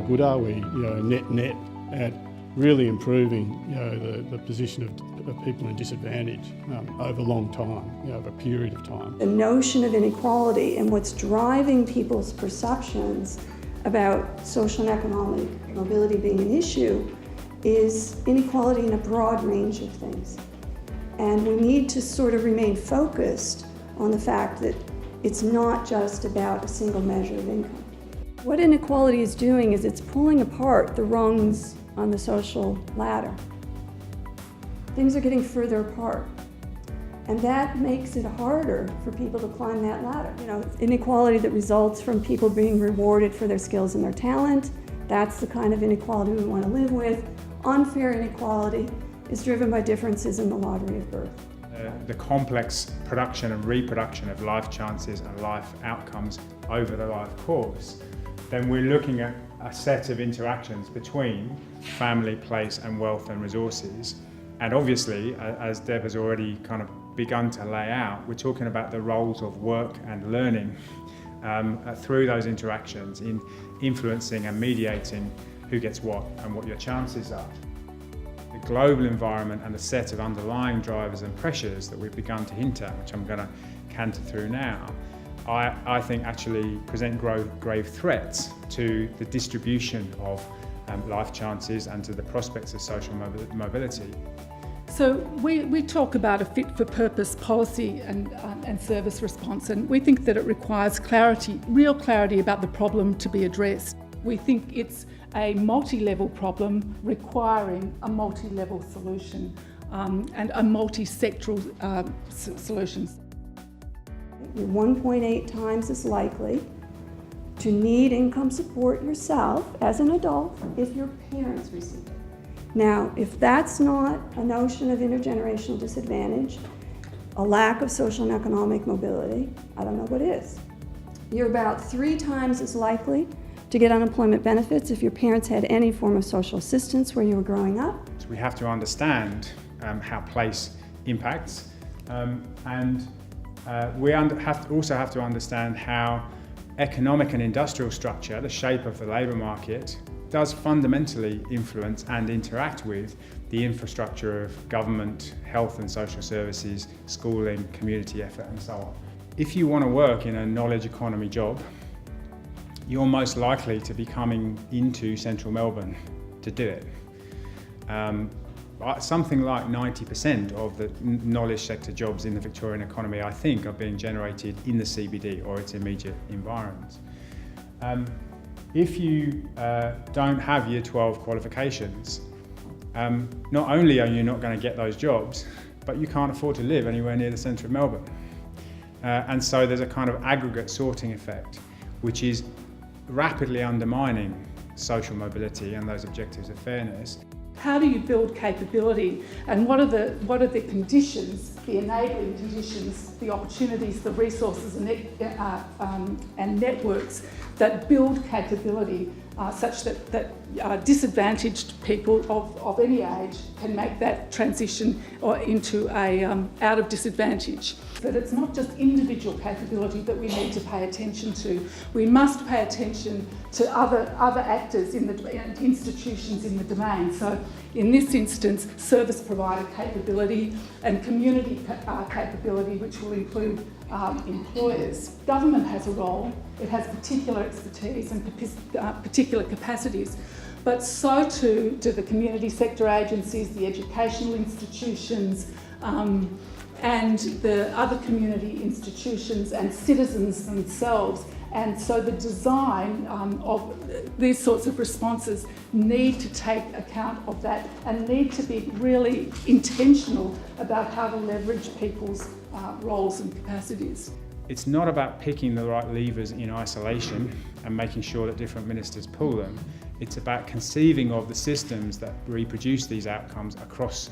good are we, net at really improving, the position of people in disadvantage over a long time, over a period of time. The notion of inequality and what's driving people's perceptions about social and economic mobility being an issue is inequality in a broad range of things. And we need to sort of remain focused on the fact that it's not just about a single measure of income. What inequality is doing is it's pulling apart the rungs on the social ladder. Things are getting further apart. And that makes it harder for people to climb that ladder. Inequality that results from people being rewarded for their skills and their talent, that's the kind of inequality we want to live with. Unfair inequality is driven by differences in the lottery of birth. The complex production and reproduction of life chances and life outcomes over the life course, then we're looking at a set of interactions between family, place and wealth and resources. And obviously, as Deb has already kind of begun to lay out, we're talking about the roles of work and learning through those interactions in influencing and mediating who gets what and what your chances are. The global environment and the set of underlying drivers and pressures that we've begun to hint at, which I'm going to canter through now, I think actually present grave threats to the distribution of life chances and to the prospects of social mobility. So we talk about a fit-for-purpose policy and service response, and we think that it requires clarity, real clarity about the problem to be addressed. We think it's a multi-level problem requiring a multi-level solution and a multi-sectoral solutions. You're 1.8 times as likely to need income support yourself as an adult if your parents receive it. Now, if that's not a notion of intergenerational disadvantage, a lack of social and economic mobility, I don't know what is. You're about 3 times as likely to get unemployment benefits if your parents had any form of social assistance where you were growing up. So we have to understand how place impacts and we also have to understand how economic and industrial structure, the shape of the labour market, does fundamentally influence and interact with the infrastructure of government, health and social services, schooling, community effort and so on. If you want to work in a knowledge economy job, you're most likely to be coming into central Melbourne to do it. Something like 90% of the knowledge sector jobs in the Victorian economy, I think, are being generated in the CBD or its immediate environs. If you don't have Year 12 qualifications, not only are you not going to get those jobs, but you can't afford to live anywhere near the centre of Melbourne. And so there's a kind of aggregate sorting effect, which is rapidly undermining social mobility and those objectives of fairness. How do you build capability, and what are the conditions, the enabling conditions, the opportunities, the resources and networks that build capability such that disadvantaged people of any age can make that transition or into a out of disadvantage. That it's not just individual capability that we need to pay attention to. We must pay attention to other actors in the institutions in the domain. So in this instance, service provider capability and community capability, which will include employers. Government has a role. It has particular expertise and particular capacities, but so too do the community sector agencies, the educational institutions, and the other community institutions and citizens themselves. And so the design of these sorts of responses need to take account of that and need to be really intentional about how to leverage people's roles and capacities. It's not about picking the right levers in isolation and making sure that different ministers pull them. It's about conceiving of the systems that reproduce these outcomes across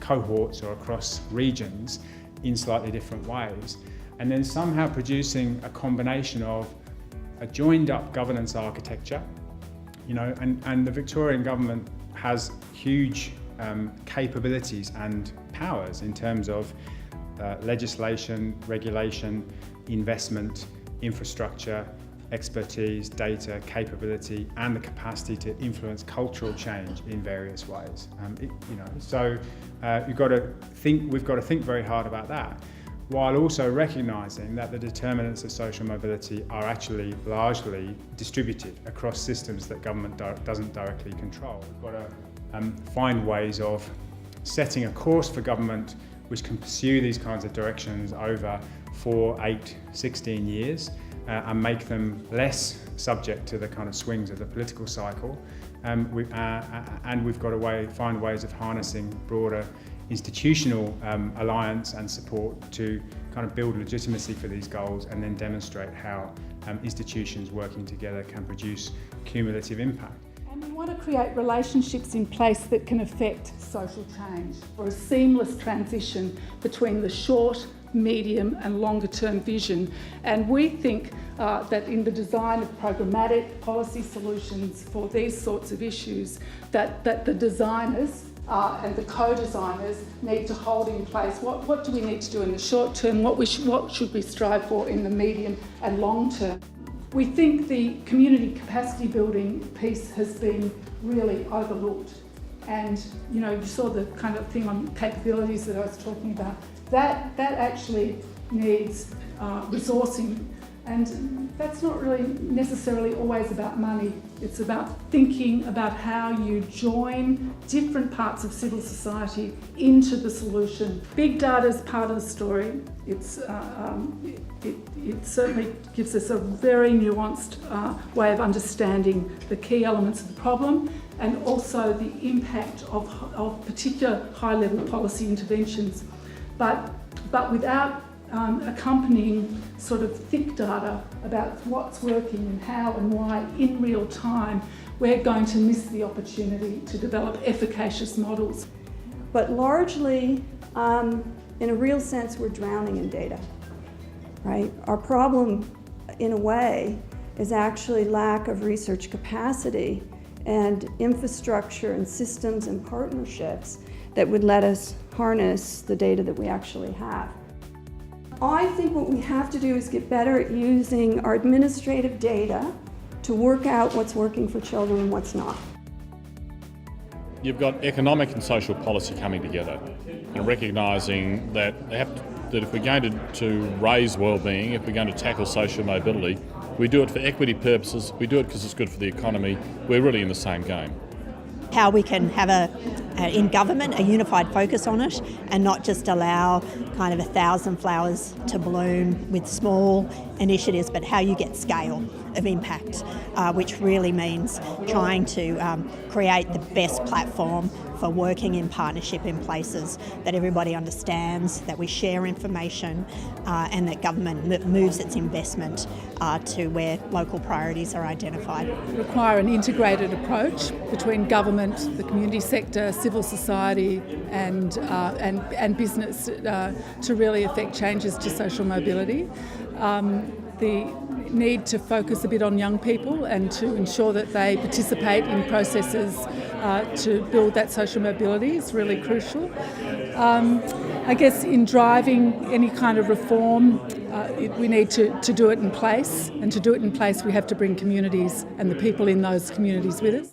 cohorts or across regions in slightly different ways, and then somehow producing a combination of a joined up governance architecture, and the Victorian government has huge capabilities and powers in terms of legislation, regulation, investment, infrastructure, expertise, data, capability, and the capacity to influence cultural change in various ways. We've got to think very hard about that, while also recognising that the determinants of social mobility are actually largely distributed across systems that government doesn't directly control. We've got to find ways of setting a course for government which can pursue these kinds of directions over 4, 8, 16 years and make them less subject to the kind of swings of the political cycle. And we've got to find ways of harnessing broader institutional alliance and support to kind of build legitimacy for these goals, and then demonstrate how institutions working together can produce cumulative impact. And we want to create relationships in place that can affect social change, or a seamless transition between the short, medium and longer term vision. And we think that in the design of programmatic policy solutions for these sorts of issues, that the designers and the co-designers need to hold in place what do we need to do in the short term, what should we strive for in the medium and long term. We think the community capacity building piece has been really overlooked. And you saw the kind of thing on capabilities that I was talking about. That actually needs resourcing, and that's not really necessarily always about money. It's about thinking about how you join different parts of civil society into the solution. Big data is part of the story. It certainly gives us a very nuanced way of understanding the key elements of the problem, and also the impact of particular high-level policy interventions. But without accompanying sort of thick data about what's working and how and why in real time, we're going to miss the opportunity to develop efficacious models. But largely, in a real sense, we're drowning in data, right? Our problem, in a way, is actually lack of research capacity and infrastructure and systems and partnerships that would let us harness the data that we actually have. I think what we have to do is get better at using our administrative data to work out what's working for children and what's not. You've got economic and social policy coming together, and recognising that if we're going to raise wellbeing, if we're going to tackle social mobility, we do it for equity purposes, we do it because it's good for the economy. We're really in the same game. How we can have in government a unified focus on it, and not just allow kind of 1,000 flowers to bloom with small initiatives, but how you get scale of impact, which really means trying to create the best platform for working in partnership in places that everybody understands, that we share information, and that government moves its investment to where local priorities are identified. Require an integrated approach between government, the community sector, civil society and business to really affect changes to social mobility. The need to focus a bit on young people and to ensure that they participate in processes to build that social mobility is really crucial. I guess in driving any kind of reform, we need to do it in place, and to do it in place we have to bring communities and the people in those communities with us.